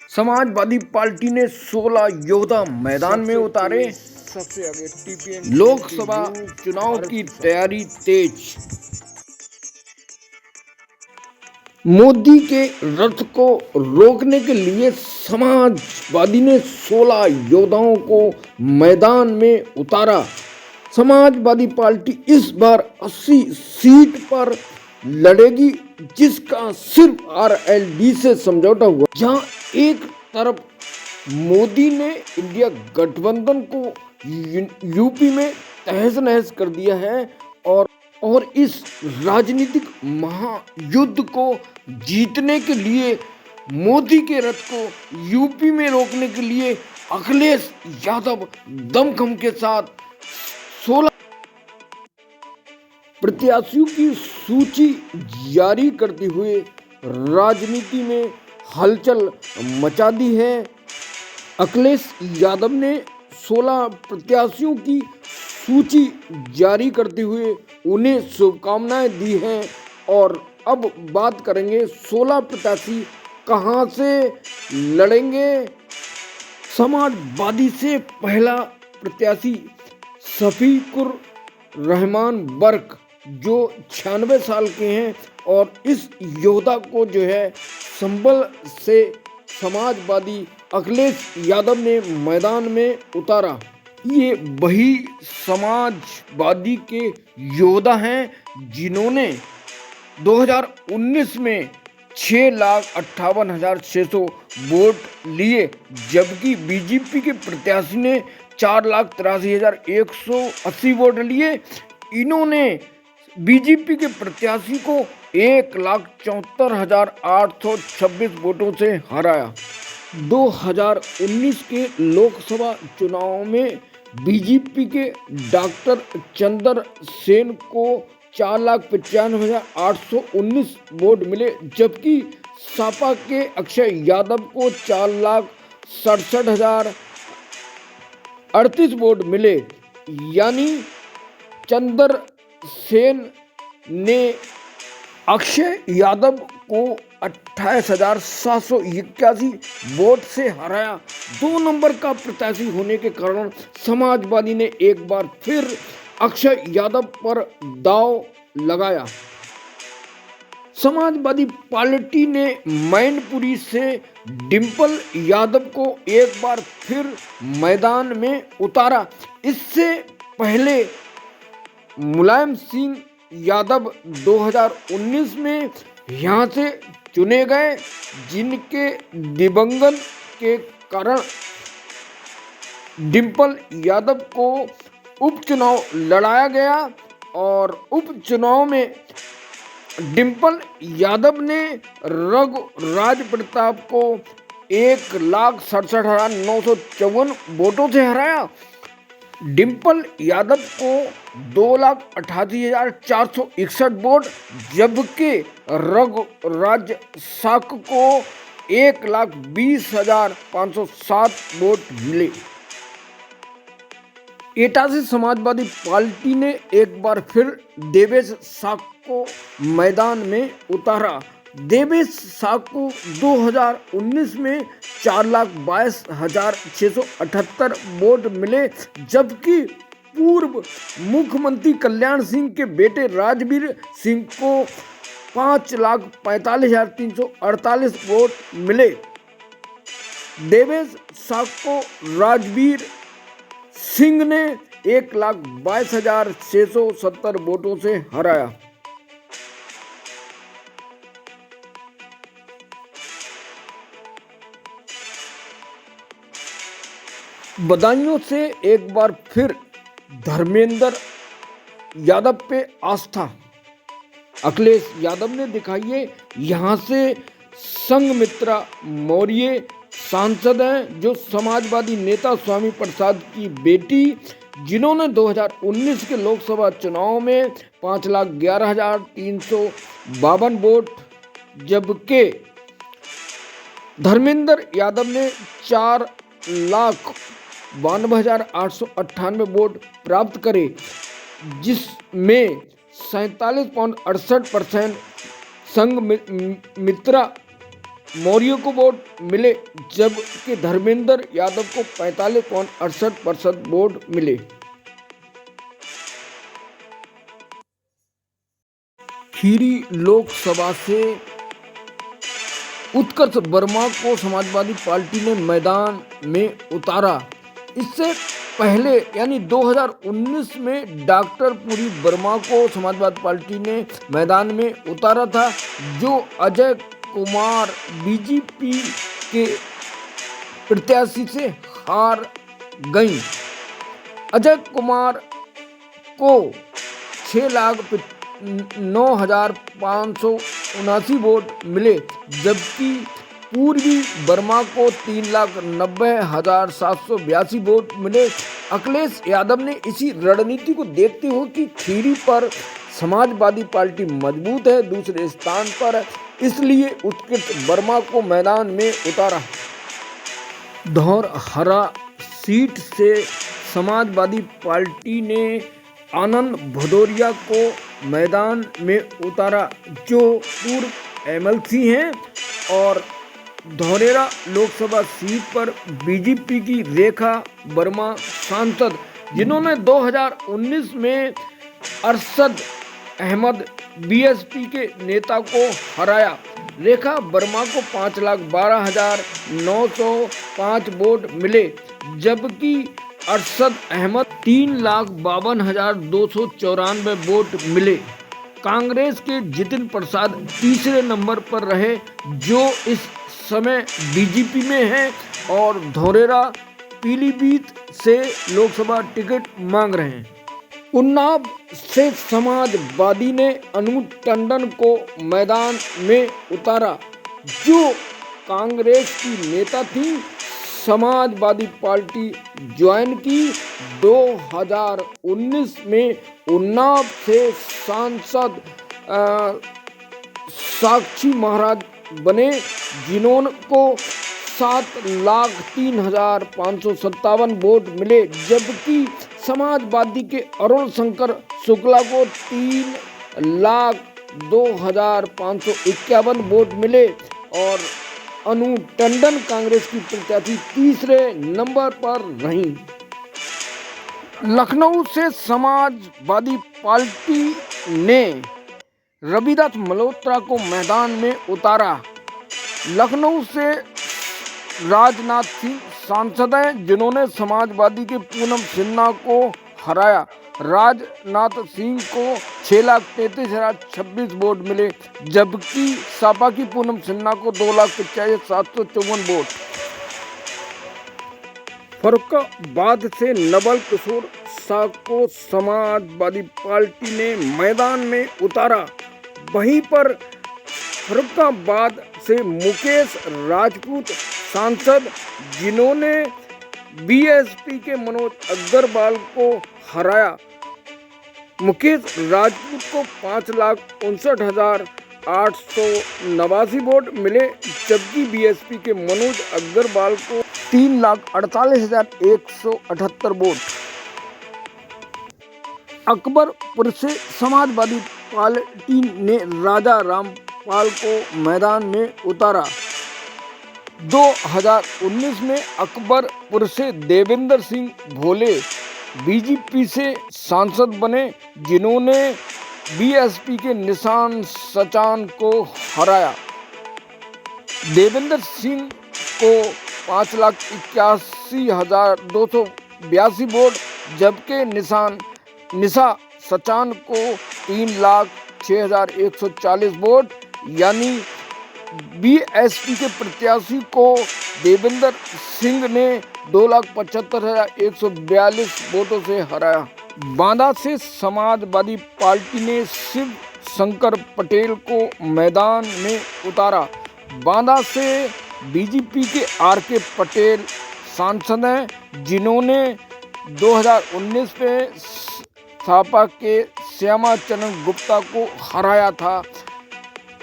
Samajwadi party ने 16 योद्धा मैदान में उतारे। सबसे आगे टीपीएन लोकसभा चुनाव की तैयारी तेज। मोदी के रथ को रोकने के लिए समाजवादी ने 16 योद्धाओं को मैदान में उतारा। समाजवादी पार्टी इस बार 80 सीट पर लड़ेगी, जिसका सिर्फ आरएलडी से समझौता हुआ। जहां एक तरफ मोदी ने इंडिया गठबंधन को यूपी में तहस नहस कर दिया है और इस राजनीतिक महायुद्ध को जीतने के लिए मोदी के रथ को यूपी में रोकने के लिए अखिलेश यादव दमखम के साथ 16 प्रत्याशियों की सूची जारी करते हुए राजनीति में हलचल मचा दी है। अखिलेश यादव ने 16 प्रत्याशियों की सूची जारी करते हुए उन्हें शुभकामनाएं दी हैं। और अब बात करेंगे 16 प्रत्याशी कहां से लड़ेंगे। समाजवादी से पहला प्रत्याशी शफीकुर रहमान बर्क, जो 96 साल के हैं और इस योद्धा को जो है संभल से समाजवादी अखिलेश यादव ने मैदान में उतारा। ये वही समाजवादी के योद्धा हैं जिन्होंने 2019 में 6,58,600 वोट लिए, जबकि बीजेपी के प्रत्याशी ने 4,83,180 वोट लिए। इन्होंने बीजेपी के प्रत्याशी को 1,74,826 वोटों से हराया। 2019 के लोकसभा चुनाव में बीजेपी के डॉक्टर चंद्र सेन को 4,95,819 वोट मिले, जबकि सपा के अक्षय यादव को 4,67,038 वोट मिले। यानी चंद्र सेन ने अक्षय यादव को 28,781 वोट से हराया। 2 नंबर का प्रत्याशी होने के कारण समाजवादी ने एक बार फिर अक्षय यादव पर दांव लगाया। समाजवादी पार्टी ने मैनपुरी से डिंपल यादव को एक बार फिर मैदान में उतारा। इससे पहले मुलायम सिंह यादव 2019 में यहां से चुने गए, जिनके दिवंगन के कारण डिंपल यादव को उपचुनाव लड़ाया गया और उपचुनाव में डिंपल यादव ने रघुराज प्रताप को 1,67,954 वोटों से हराया। डिंपल यादव को 2,88,461 वोट, जबकि रघुराज साक को 1,20,507 वोट मिले। एटा से समाजवादी पार्टी ने एक बार फिर देवेश साक को मैदान में उतारा। देवेश साक को 2019 में 4,22,678 वोट मिले, जबकि पूर्व मुख्यमंत्री कल्याण सिंह के बेटे राजवीर सिंह को 5,45,348 वोट मिले। देवेश साक को राजवीर सिंह ने 1,22,670 वोटों से हराया। बदायूं से एक बार फिर धर्मेंद्र यादव पे आस्था अखिलेश यादव ने दिखाई है। यहां से संघमित्रा मौर्य सांसद हैं, जो समाजवादी नेता स्वामी प्रसाद की बेटी, जिन्होंने 2019 के लोकसभा चुनाव में 5,11,352 वोट, जबकि धर्मेंद्र यादव ने 4,92,898 वोट प्राप्त करे, जिसमें 47.68% संघमित्रा मौर्य को वोट मिले, जबकि धर्मेंद्र यादव को 45.68% वोट मिले। खीरी लोकसभा से उत्कर्ष वर्मा को समाजवादी पार्टी ने मैदान में उतारा। इससे पहले यानी 2019 में डॉक्टर पुरी वर्मा को समाजवादी पार्टी ने मैदान में उतारा था, जो अजय कुमार बीजेपी के प्रत्याशी से हार गईं। अजय कुमार को 6,09,579 वोट मिले, जबकि पूर्वी वर्मा को 3,90,782 वोट मिले। अखिलेश यादव ने इसी रणनीति को देखते हुए कि खीरी पर समाजवादी पार्टी मजबूत है, दूसरे स्थान पर, इसलिए उत्कृष्ट वर्मा को मैदान में उतारा। धौरहरा सीट से समाजवादी पार्टी ने आनंद भदौरिया को मैदान में उतारा, जो पूर्व एमएलसी हैं, और धौरेरा लोकसभा सीट पर बीजेपी की रेखा वर्मा सांसद, जिन्होंने 2019 में अरशद अहमद बीएसपी के नेता को हराया। रेखा वर्मा को 5,12,905 वोट मिले, जबकि अरशद अहमद 3,52,294 वोट मिले। कांग्रेस के जितिन प्रसाद तीसरे नंबर पर रहे, जो इस समय बीजेपी में हैं और धौरेरा पीलीभीत से लोकसभा टिकट मांग रहे हैं। उन्नाव से समाजवादी ने अनु टंडन को मैदान में उतारा, जो कांग्रेस की नेता थी, समाजवादी पार्टी ज्वाइन की। 2019 में उन्नाव से सांसद साक्षी महाराज बने, जिन्होंने 7,03,557 वोट मिले, जबकि समाजवादी के अरुण शंकर शुक्ला को 3,02,551 वोट मिले और अनु टंडन कांग्रेस की प्रत्याशी तीसरे नंबर पर रहीं। लखनऊ से समाजवादी पार्टी ने रविदास मल्होत्रा को मैदान में उतारा। लखनऊ से राजनाथ सिंह सांसद हैं, जिन्होंने समाजवादी के पूनम सिन्हा को हराया। राजनाथ सिंह को 6,33,026 वोट मिले, जबकि सपा की पूनम सिन्हा को 2,85,754 वोट। फर्रुखाबाद से नवल किशोर शाह को समाजवादी पार्टी ने मैदान में उतारा। वहीं पर फर्रुखाबाद से मुकेश राजपूत सांसद, जिन्होंने बीएसपी के मनोज अग्रवाल को हराया। मुकेश राजपूत को 5,59,889 वोट मिले, जबकि बीएसपी के मनोज अग्रवाल को 3,48,178 वोट। अकबरपुर से समाजवादी पार्टी ने राजा रामपाल को मैदान में उतारा। 2019 में अकबरपुर से देवेंद्र सिंह भोले बीजेपी से सांसद बने, जिन्होंने बीएसपी के निशान सचान को हराया। देवेंद्र सिंह को 5,81,282 वोट, जबकि निशा सचान को 3,06,140 वोट, यानी बीएसपी के प्रत्याशी को देवेंद्र सिंह ने 2,75,142 वोटों से हराया। बांदा से समाजवादी पार्टी ने शिव शंकर पटेल को मैदान में उतारा। बांदा से बीजेपी के आर.के. पटेल सांसद हैं, जिन्होंने 2019 में सपा के श्यामा चरण गुप्ता को हराया था।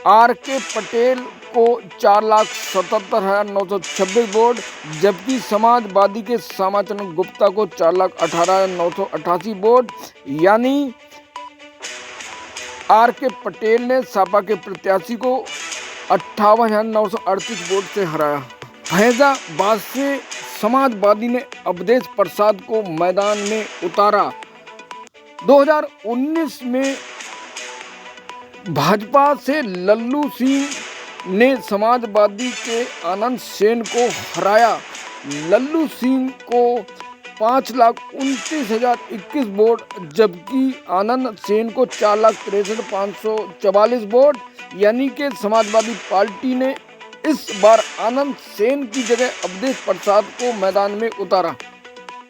आर.के. पटेल को 4,77,926 वोट, जबकि समाजवादी के श्यामा चरण गुप्ता को 4,18,988 वोट, यानी आर.के. पटेल ने सपा के प्रत्याशी को 58,938 वोट से हराया। फैजाबाद से समाजवादी ने अवधेश प्रसाद को मैदान में उतारा। 2019 में भाजपा से लल्लू सिंह ने समाजवादी के आनंद सेन को हराया। लल्लू सिंह को 5,29,021 वोट जबकि आनंद सेन को 4,63,544 वोट, यानी कि समाजवादी पार्टी ने इस बार आनंद सेन की जगह अवधेश प्रसाद को मैदान में उतारा।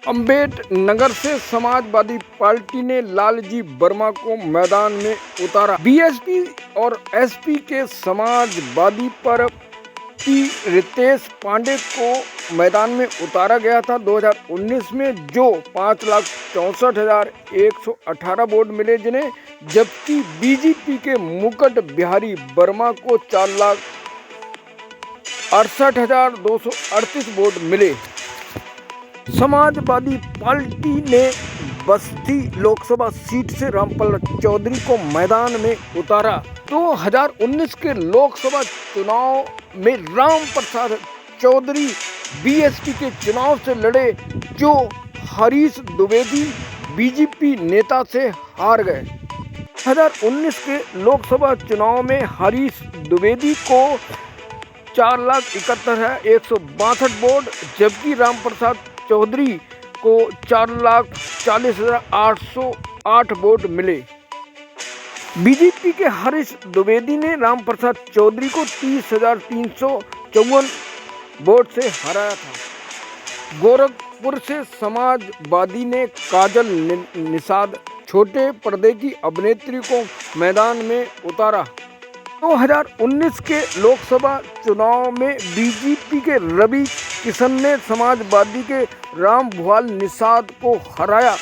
अम्बेडनगर से समाजवादी पार्टी ने लालजी वर्मा को मैदान में उतारा। बीएसपी और एसपी के समाजवादी पर रितेश पांडे को मैदान में उतारा गया था 2019 में, जो 5,64,118 वोट मिले जिन्हें, जबकि बीजेपी के मुकुट बिहारी वर्मा को 4,68,238 वोट मिले। समाजवादी पार्टी ने बस्ती लोकसभा सीट से रामपाल चौधरी को मैदान में उतारा। 2019 के लोकसभा चुनाव में राम प्रसाद चौधरी बीएसपी के चुनाव से लड़े, जो हरीश द्विवेदी बीजेपी नेता से हार गए। 2019 के लोकसभा चुनाव में हरीश द्विवेदी को 4,71,162 वोट जबकि राम प्रसाद चौधरी को 4,40,808 वोट मिले। बीजेपी के हरीश द्विवेदी ने राम प्रसाद चौधरी को 30,354 वोट से हराया था। गोरखपुर से समाजवादी ने काजल निषाद छोटे पर्दे की अभिनेत्री को मैदान में उतारा। 2019 के लोकसभा चुनाव में बीजेपी के रवि किशन ने समाजवादी के रामभुआल निषाद को हराया।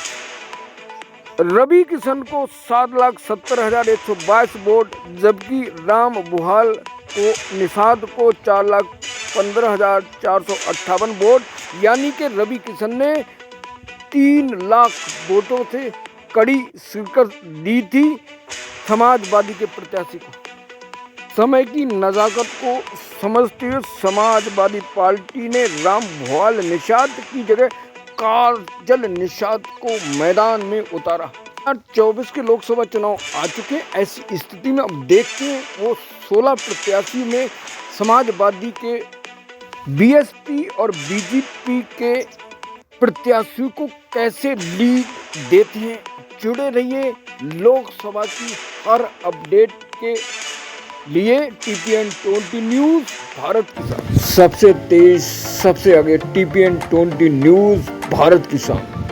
रवि किशन को 7,70,122 वोट जबकि रामभुआल को निषाद को 4,15,458 वोट, यानी कि रवि किशन ने 3 लाख वोटों से कड़ी शिकस्त दी थी समाजवादी के प्रत्याशी को। समय की नज़ाकत को समझते हुए समाजवादी पार्टी ने रामभुआल निषाद की जगह काजल निषाद को मैदान में उतारा। 2024 के लोकसभा चुनाव आ चुके हैं। ऐसी स्थिति में अब देखते हैं वो 16 प्रत्याशियों में समाजवादी के, बीएसपी और बीजेपी के प्रत्याशियों को कैसे लीड देते हैं। जुड़े रहिए लोकसभा की हर अपडेट के लिए TPN 20 न्यूज़ भारत के साथ। सबसे तेज, सबसे आगे TPN 20 न्यूज़ भारत के साथ।